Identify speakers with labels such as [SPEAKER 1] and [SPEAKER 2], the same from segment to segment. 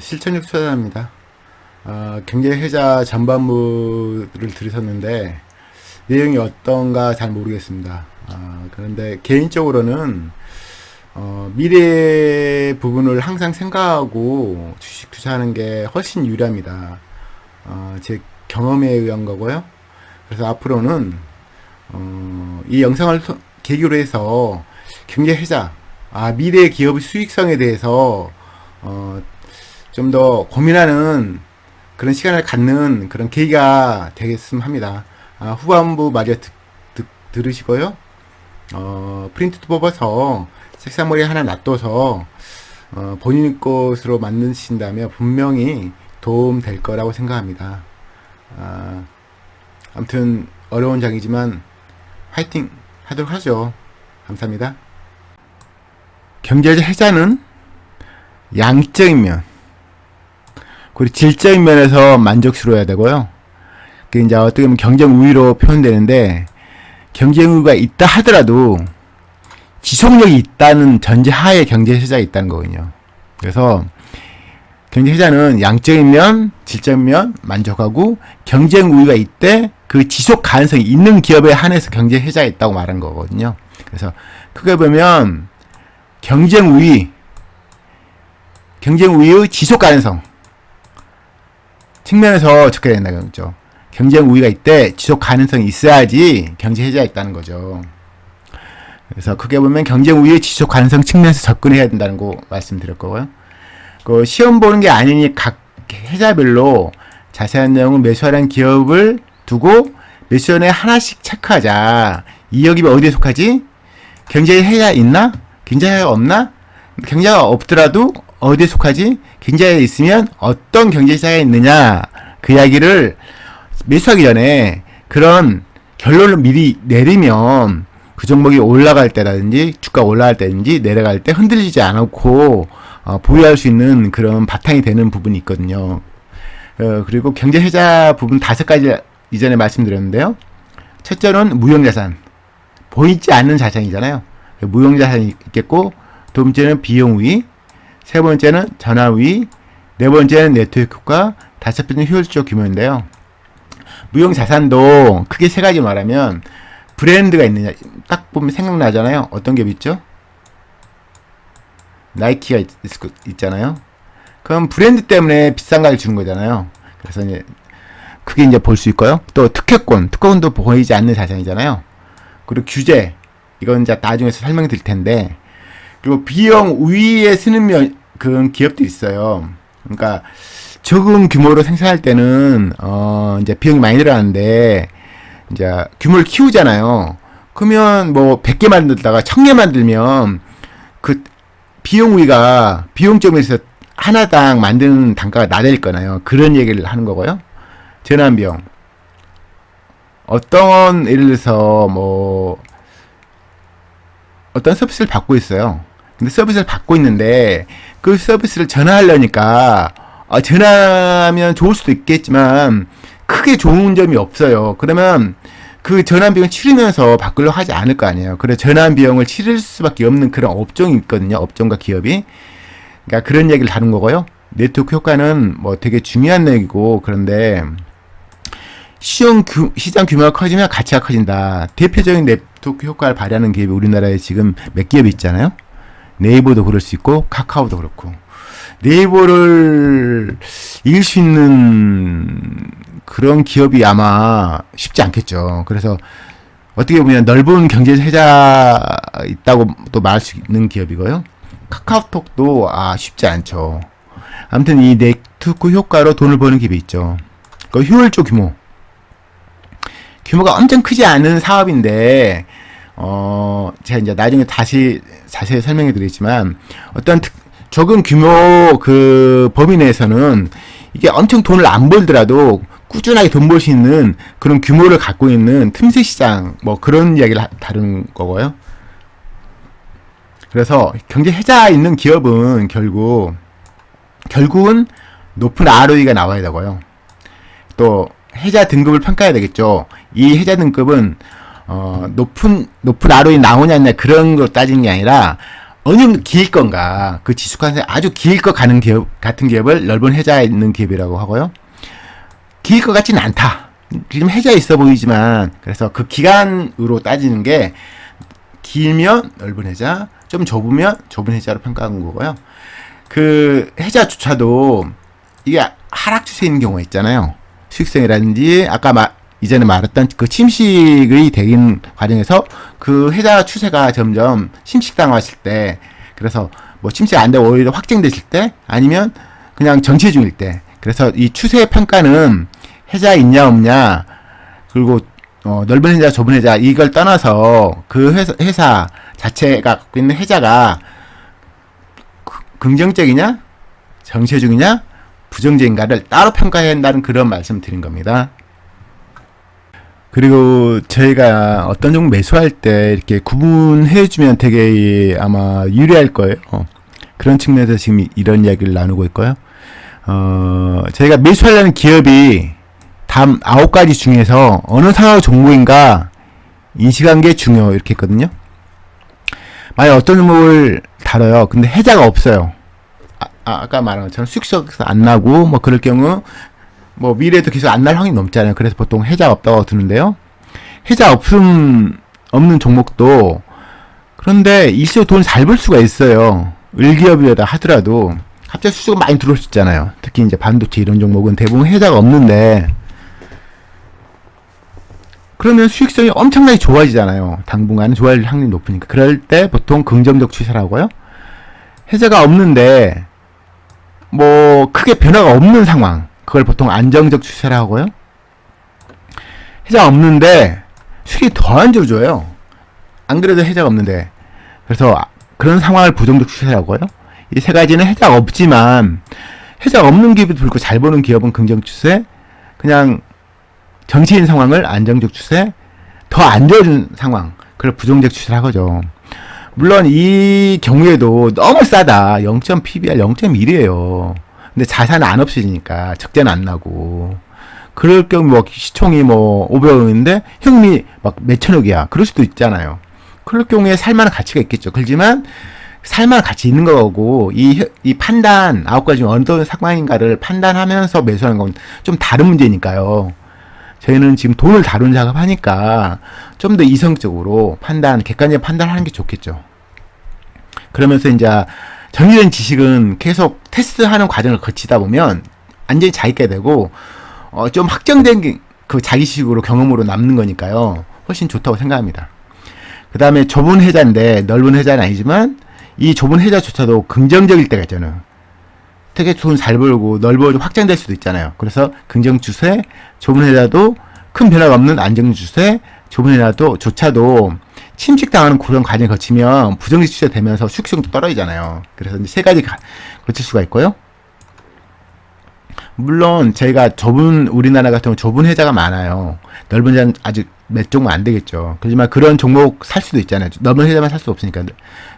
[SPEAKER 1] 실천력 투자자입니다. 경제해자 전반부를 들으셨는데 내용이 어떤가 잘 모르겠습니다. 그런데 개인적으로는 미래 부분을 항상 생각하고 주식 투자하는 게 훨씬 유리합니다. 제 경험에 의한 거고요. 그래서 앞으로는 이 영상을 계기로 해서 경제해자, 미래 기업의 수익성에 대해서 좀 더 고민하는 그런 시간을 갖는 그런 계기가 되겠음 합니다. 후반부 마저 들으시고요. 프린트도 뽑아서 색상머리 하나 놔둬서 본인 것으로 만드신다면 분명히 도움 될 거라고 생각합니다. 아무튼 어려운 장이지만 화이팅 하도록 하죠. 감사합니다. 경제적 해자는 양적인 면 그리고 질적인 면에서 만족스러워야 되고요. 그 이제 어떻게 보면 경쟁 우위로 표현되는데 경쟁 우위가 있다 하더라도 지속력이 있다는 전제하에 경제 해자가 있다는 거거든요. 그래서 경제 해자는 양적인 면, 질적인 면 만족하고 경쟁 우위가 있대 그 지속 가능성이 있는 기업에 한해서 경제 해자가 있다고 말한 거거든요. 그래서 크게 보면 경쟁 우위의 지속 가능성 측면에서 접근해야 된다는 거죠. 경쟁 우위가 있대 지속 가능성이 있어야지 경제 해자가 있다는 거죠. 그래서 크게 보면 경쟁 우위의 지속 가능성 측면에서 접근해야 된다는 거 말씀드릴 거고요. 그 시험 보는 게 아니니 각 해자별로 자세한 내용은 매수하는 기업을 두고 매수원에 하나씩 체크하자. 이 기업이 어디에 속하지? 경제 해자 있나? 경제 해자 없나? 경제가 없더라도 어디에 속하지? 경제가 있으면 어떤 경제사가 있느냐? 그 이야기를 매수하기 전에 그런 결론을 미리 내리면 그 종목이 올라갈 때라든지 주가 올라갈 때든지 내려갈 때 흔들리지 않고 보유할 수 있는 그런 바탕이 되는 부분이 있거든요. 그리고 경제해자 부분 5가지 이전에 말씀드렸는데요. 첫째는 무형자산. 보이지 않는 자산이잖아요. 무형자산이 있겠고 두 번째는 비용 우위, 세 번째는 전환 우위, 네 번째는 네트워크 효과, 다섯 번째는 효율적 규모인데요. 무형자산도 크게 3가지 말하면 브랜드가 있느냐 딱 보면 생각나잖아요. 어떤 기업 있죠? 나이키가 있잖아요. 그럼 브랜드 때문에 비싼 가격 주는 거잖아요. 그래서 이제 그게 이제 볼 수 있고요. 또 특허권도 보이지 않는 자산이잖아요. 그리고 규제, 이건 이제 나중에 설명드릴 텐데, 그리고 비용 우위에 쓰는 그런 기업도 있어요. 그러니까 적은 규모로 생산할 때는 이제 비용이 많이 들어가는데 이제 규모를 키우잖아요. 그러면 뭐 100개 만들다가 1000개 만들면 그 비용 우위가 비용점에서 하나당 만드는 단가가 낮을 거나요. 그런 얘기를 하는 거고요. 전환비용. 어떤 예를 들어서 뭐 어떤 서비스를 받고 있어요. 근데 서비스를 받고 있는데 그 서비스를 전환하려니까 전환하면 좋을 수도 있겠지만 크게 좋은 점이 없어요. 그러면 그 전환 비용을 치르면서 바꾸려고 하지 않을 거 아니에요. 그래서 전환 비용을 치를 수밖에 없는 그런 업종이 있거든요. 업종과 기업이. 그러니까 그런 얘기를 다룬 거고요. 네트워크 효과는 뭐 되게 중요한 내용이고, 그런데 시장 규모가 커지면 가치가 커진다. 대표적인 네트워크 효과를 발휘하는 기업이 우리나라에 지금 몇 기업이 있잖아요. 네이버도 그럴 수 있고 카카오도 그렇고. 네이버를 이길 수 있는 그런 기업이 아마 쉽지 않겠죠. 그래서 어떻게 보면 넓은 경제 해자 있다고 또 말할 수 있는 기업이고요. 카카오톡도 쉽지 않죠. 아무튼 이 네트워크 효과로 돈을 버는 기업이 있죠. 그 효율적 규모가 엄청 크지 않은 사업인데 제가 이제 나중에 다시 자세히 설명해 드리겠지만 어떤 적은 규모 그 범위 내에서는 이게 엄청 돈을 안 벌더라도 꾸준하게 돈 벌 수 있는 그런 규모를 갖고 있는 틈새 시장 뭐 그런 이야기를 다루는 거고요. 그래서 경제 해자 있는 기업은 결국은 높은 ROE가 나와야 되고요. 또 해자 등급을 평가해야 되겠죠. 이 해자 등급은 높은 ROE 나오냐 그런 걸 따지는 게 아니라 어느 정도 길 건가, 그 지속 가능성이 아주 길 것 가는 같은 기업을 넓은 해자에 있는 기업이라고 하고요. 길 것 같지는 않다. 지금 해자 있어 보이지만, 그래서 그 기간으로 따지는 게 길면 넓은 해자, 좀 좁으면 좁은 해자로 평가한 거고요. 그 해자조차도 이게 하락 추세에 있는 경우가 있잖아요. 수익성이라든지 아까 이전에 말했던 그 침식의 되긴 과정에서 그 해자 추세가 점점 침식당하실 때, 그래서 뭐 침식 안 되고 오히려 확정되실 때, 아니면 그냥 정체 중일 때, 그래서 이 추세 평가는 해자 있냐 없냐, 그리고 넓은 해자 좁은 해자 이걸 떠나서 그 회사 자체가 갖고 있는 해자가 긍정적이냐 정체 중이냐 부정적인가를 따로 평가해야 한다는 그런 말씀 드린 겁니다. 그리고 저희가 어떤 종목 매수할 때 이렇게 구분해 주면 되게 아마 유리할 거예요. 그런 측면에서 지금 이런 이야기를 나누고 있고요. 저희가 매수하려는 기업이 다음 9가지 중에서 어느 상황 종목인가 인식한 게 중요 이렇게 했거든요. 만약 어떤 종목을 다뤄요. 근데 해자가 없어요. 아까 말한 것처럼 수익성에서 안 나고 뭐 그럴 경우 뭐 미래에도 계속 안 날 확률이 높잖아요. 그래서 보통 해자가 없다고 드는데요. 해자 없는 종목도 그런데 일시적으로 돈을 잘 벌 수가 있어요. 을기업이다 하더라도 갑자기 수수가 많이 들어올 수 있잖아요. 특히 이제 반도체 이런 종목은 대부분 해자가 없는데 그러면 수익성이 엄청나게 좋아지잖아요. 당분간은 좋아질 확률이 높으니까. 그럴 때 보통 긍정적 추세라고요. 해자가 없는데 뭐 크게 변화가 없는 상황, 그걸 보통 안정적 추세라고 하고요. 해자가 없는데 수익이 더 안 좋아져요. 안 그래도 해자가 없는데. 그래서 그런 상황을 부정적 추세라고 해요. 이 세 가지는 해자가 없지만 해자가 없는 기업이 불고 잘 보는 기업은 긍정 추세, 그냥 정치인 상황을 안정적 추세, 더 안 좋아진 상황, 그걸 부정적 추세라고 하죠. 물론 이 경우에도 너무 싸다. 0. PBR 0.1이에요. 근데 자산은 안 없어지니까 적자는 안 나고. 그럴 경우 뭐 시총이 뭐 500억인데 현금이 막 몇천억이야. 그럴 수도 있잖아요. 그럴 경우에 살만한 가치가 있겠죠. 그렇지만 살만한 가치 있는 거고 이 판단 9가지 중 어떤 상황인가를 판단하면서 매수하는 건 좀 다른 문제니까요. 저희는 지금 돈을 다루는 작업하니까 좀 더 이성적으로 객관적인 판단하는 게 좋겠죠. 그러면서 이제 정리된 지식은 계속 테스트하는 과정을 거치다 보면 완전히 자기가 되고 좀 확정된 그 자기식으로 경험으로 남는 거니까요. 훨씬 좋다고 생각합니다. 그 다음에 좁은 해자인데 넓은 해자는 아니지만 이 좁은 해자조차도 긍정적일 때가 있잖아요. 되게 돈 잘 벌고 넓어지고 확장될 수도 있잖아요. 그래서 긍정 추세, 좁은 해자도 큰 변화가 없는 안정 추세, 좁은 해자조차도 침식당하는 그런 과정을 거치면 부정적 추세 되면서 수익성도 떨어지잖아요. 그래서 이제 세 가지 거칠 수가 있고요. 물론 저희가 우리나라 같은 경우 좁은 해자가 많아요. 넓은 해자는 아직 몇 종목 안 되겠죠. 그렇지만 그런 종목 살 수도 있잖아요. 넓은 해자만 살 수 없으니까.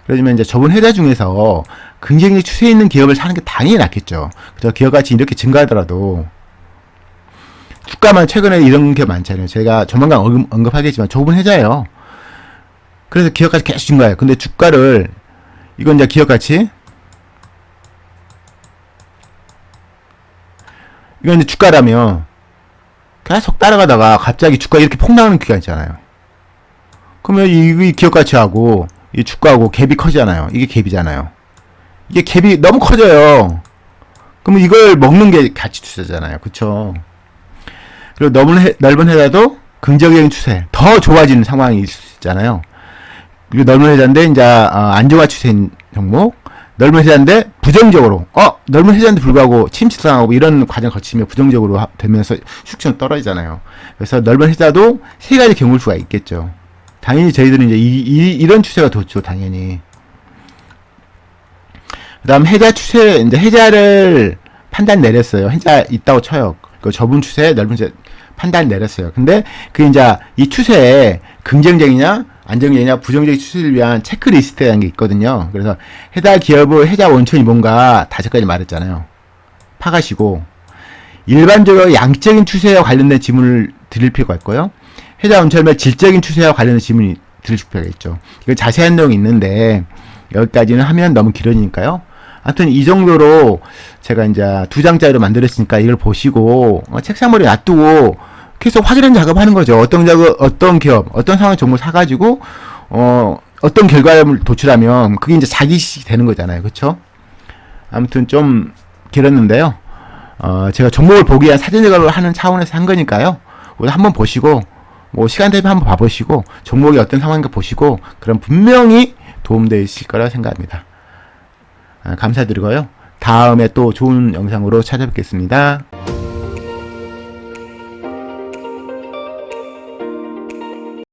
[SPEAKER 1] 그러지만 이제 좁은 해자 중에서 긍정적 추세 있는 기업을 사는 게 당연히 낫겠죠. 그래서 기업 가치 이렇게 증가하더라도 주가만 최근에 이런 게 많잖아요. 제가 조만간 언급하겠지만 좁은 해자예요. 그래서 기업 가치 계속 증가해요. 근데 주가를 이건 이제 기업 가치 이건 이제 주가라면 계속 따라가다가 갑자기 주가 이렇게 폭락하는 기간 있잖아요. 그러면 이 기업 가치하고 이 주가하고 갭이 커지잖아요. 이게 갭이잖아요. 이게 갭이 너무 커져요. 그러면 이걸 먹는 게 가치 추세잖아요. 그쵸? 그리고 넓은 해자도 긍정적인 추세, 더 좋아지는 상황이 있을 수 있잖아요. 그리고 넓은 해자인데 이제 안정화 추세인 종목, 넓은 해자인데 부정적으로 넓은 해자인데 불구하고 침식당하고 이런 과정 거치며 부정적으로 되면서 수익성 떨어지잖아요. 그래서 넓은 해자도 세 가지 경우일 수가 있겠죠. 당연히 저희들은 이제 이런 추세가 좋죠. 당연히. 그다음 해자 추세, 이제 해자를 판단 내렸어요. 해자 있다고 쳐요. 그 좁은 추세, 넓은 추세 판단 내렸어요. 근데 그 이제 이 추세에 긍정적이냐 안정적이냐 부정적인 추세를 위한 체크리스트라는 게 있거든요. 그래서 해자 기업의 해자 원천이 뭔가 5가지 말했잖아요. 파가시고 일반적으로 양적인 추세와 관련된 질문을 드릴 필요가 있고요. 해자 원천의 질적인 추세와 관련된 질문이 드릴 필요가 있죠. 이거 자세한 내용이 있는데 여기까지는 하면 너무 길어지니까요. 아무튼 이 정도로 제가 이제 2장짜리로 만들었으니까 이걸 보시고 책상머리에 놔두고 계속 확인하는 작업하는 거죠. 어떤 작업, 어떤 기업, 어떤 상황 정보 사가지고 어떤 결과를 도출하면 그게 이제 자기식이 되는 거잖아요. 그렇죠? 아무튼 좀 길었는데요. 제가 종목을 보기 위한 사전 작업을 하는 차원에서 한 거니까요. 오늘 한번 보시고 뭐 시간 되면 한번 봐보시고 종목이 어떤 상황인가 보시고 그럼 분명히 도움되실 거라 생각합니다. 감사드리고요. 다음에 또 좋은 영상으로 찾아뵙겠습니다.